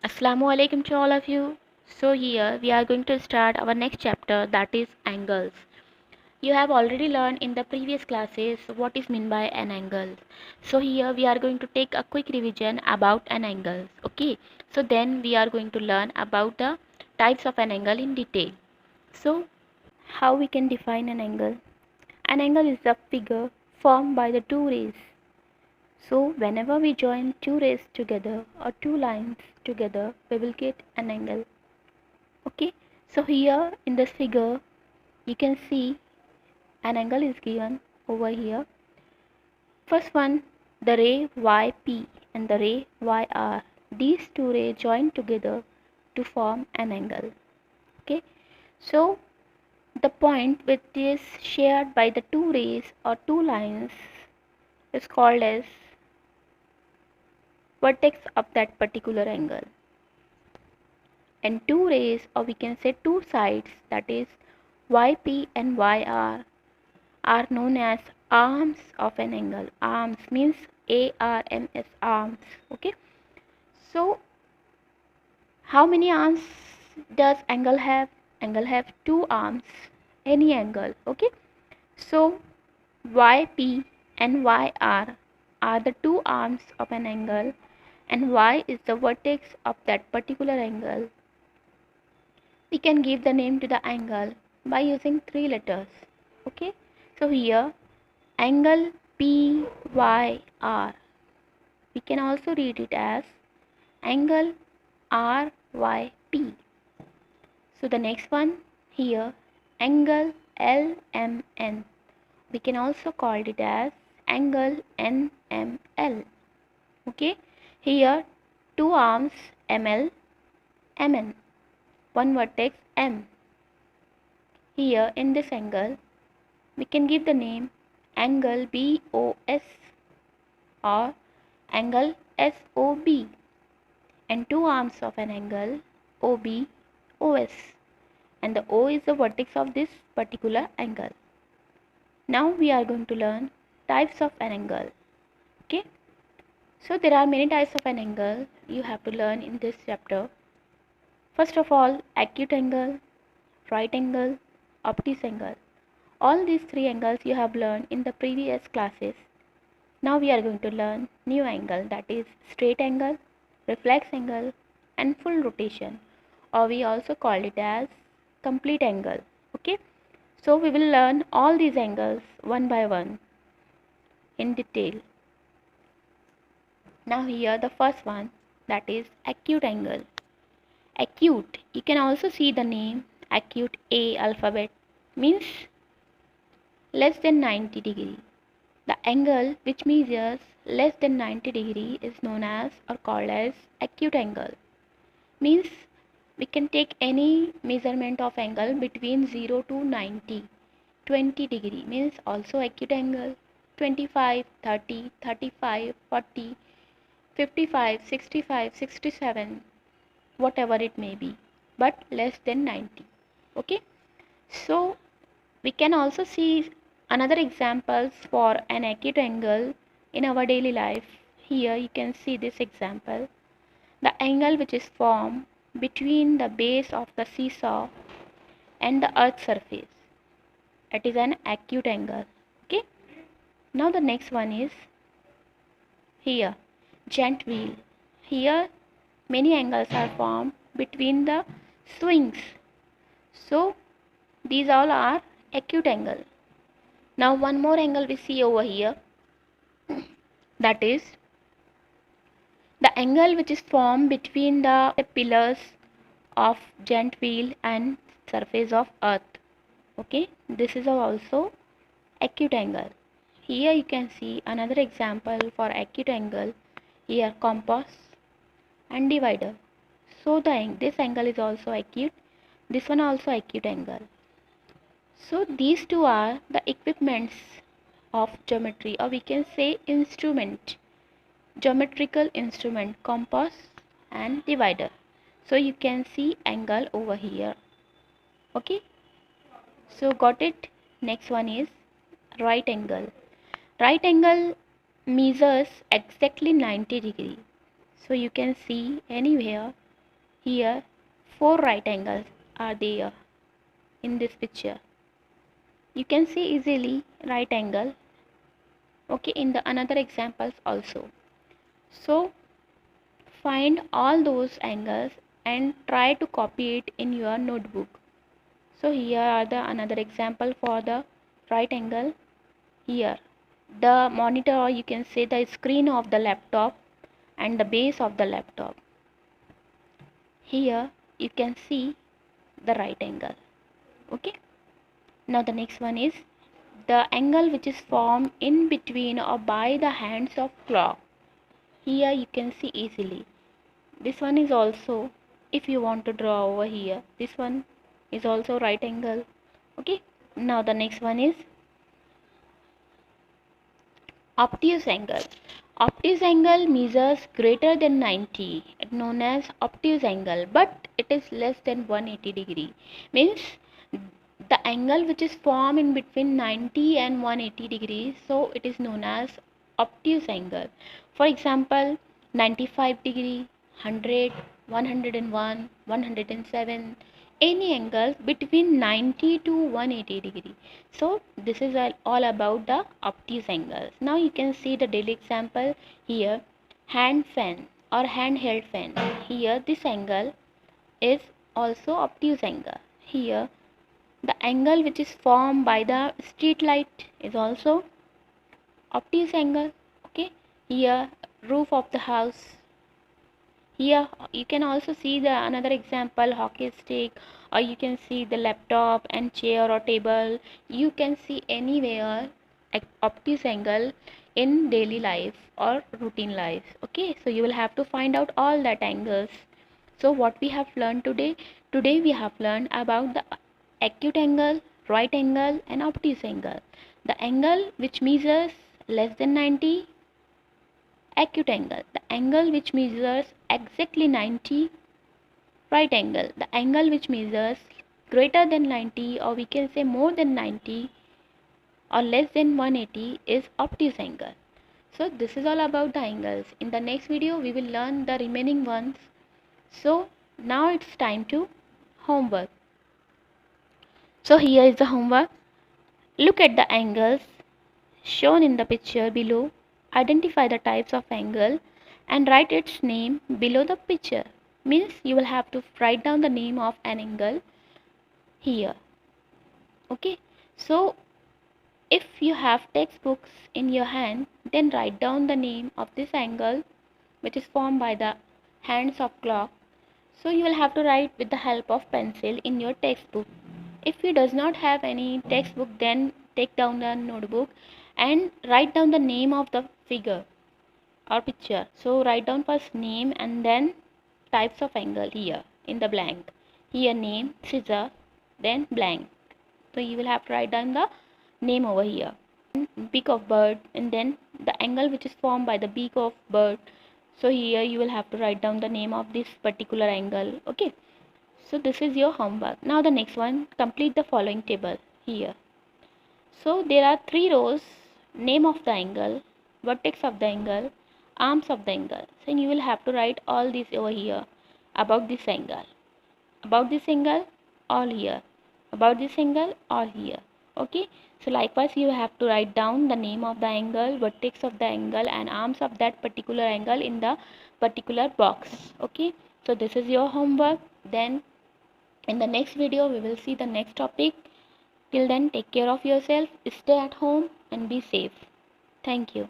Assalamu alaikum to all of you. So here we are going to start our next chapter, that is angles. You have already learned in the previous classes what is meant by an angle. So here we are going to take a quick revision about an angle. Okay. So then we are going to learn about the types of an angle in detail. So how we can define an angle? An angle is a figure formed by the two rays. So whenever we join two rays together or two lines together, we will get an angle. Okay, so here in this figure, you can see an angle is given over here. First one, the ray YP and the ray YR. These two rays join together to form an angle. Okay, so the point which is shared by the two rays or two lines is called as vertex of that particular angle. And two rays, or we can say two sides, that is YP and YR, are known as arms of an angle. Arms means ARMS, arms. Okay, so how many arms does angle have? Angle have two arms, any angle. Okay, so YP and YR are the two arms of an angle, and Y is the vertex of that particular angle. We can give the name to the angle by using three letters. Okay, so here angle PYR, we can also read it as angle RYP. So the next one here, angle LMN, we can also call it as angle NML. Okay, here two arms ML, MN, one vertex M. Here in this angle, we can give the name angle BOS or angle SOB, and two arms of an angle OB, OS, and the O is the vertex of this particular angle. Now we are going to learn types of an angle. Okay, so there are many types of an angle you have to learn in this chapter. First of all, acute angle, right angle, obtuse angle. All these three angles you have learned in the previous classes. Now we are going to learn new angle, that is straight angle, reflex angle and full rotation, or we also call it as complete angle. Okay, so we will learn all these angles one by one in detail. Now here the first one, that is acute angle. Acute, you can also see the name acute A alphabet, means less than 90 degree. The angle which measures less than 90 degree is known as or called as acute angle. Means we can take any measurement of angle between 0 to 90. 20 degree means also acute angle. 25, 30, 35, 40, 55, 65, 67, whatever it may be, but less than 90. Okay, so we can also see another examples for an acute angle in our daily life. Here you can see this example. The angle which is formed between the base of the seesaw and the earth's surface. It is an acute angle. Okay. Now the next one is here, giant wheel. Here many angles are formed between the swings. So these all are acute angle. Now one more angle we see over here, that is the angle which is formed between the pillars of giant wheel and surface of earth. Okay, this is also acute angle. Here you can see another example for acute angle. Here compass and divider. So this angle is also acute. This one also acute angle. So these two are the equipments of geometry, or we can say instrument, geometrical instrument, compass and divider. So you can see angle over here. Okay, so got it. Next one is right angle. Right angle measures exactly 90 degree. So you can see anywhere Here 4 right angles are there in this picture. You can see easily right angle, okay, in the another examples also. So find all those angles and try to copy it in your notebook. So here are the another example for the right angle. Here the monitor, or you can say the screen of the laptop and the base of the laptop. Here you can see the right angle. Okay, now the next one is the angle which is formed in between or by the hands of clock. Here you can see easily. This one is also, if you want to draw over here, this one is also right angle. Okay, now the next one is obtuse angle. Obtuse angle measures greater than 90, known as obtuse angle, but it is less than 180 degree. Means the angle which is formed in between 90 and 180 degrees, so it is known as obtuse angle. For example, 95 degree, 100, 101, 107, any angle between 90 to 180 degree. So this is all about the obtuse angles. Now you can see the daily example here. Hand fan or handheld fan. Here this angle is also obtuse angle. Here the angle which is formed by the street light is also obtuse angle. Okay, here roof of the house. Here you can also see the another example, hockey stick, or you can see the laptop and chair or table. You can see anywhere obtuse angle in daily life or routine life. Okay, so you will have to find out all that angles. So what we have learned today? Today we have learned about the acute angle, right angle and obtuse angle. The angle which measures less than 90, acute angle. The angle which measures exactly 90, right angle. The angle which measures greater than 90, or we can say more than 90 or less than 180, is obtuse angle. So this is all about the angles. In the next video we will learn the remaining ones. So now it's time to homework. So here is the homework. Look at the angles shown in the picture below. Identify the types of angle and write its name below the picture. Means you will have to write down the name of an angle here. Okay. So if you have textbooks in your hand, then write down the name of this angle which is formed by the hands of clock. So you will have to write with the help of pencil in your textbook. If you does not have any textbook, then take down the notebook and write down the name of the figure or picture. So write down first name and then types of angle here in the blank. Here name, scissor, then blank. So you will have to write down the name over here. Beak of bird, and then the angle which is formed by the beak of bird. So here you will have to write down the name of this particular angle. Okay. So this is your homework. Now the next one, complete the following table here. So there are 3 rows, name of the angle, vertex of the angle, arms of the angle. So you will have to write all these over here. About this angle, about this angle, all here, about this angle, all here. Okay, so likewise you have to write down the name of the angle, vertex of the angle and arms of that particular angle in the particular box. Okay, so this is your homework. Then in the next video we will see the next topic. Till then, take care of yourself, stay at home and be safe. Thank you.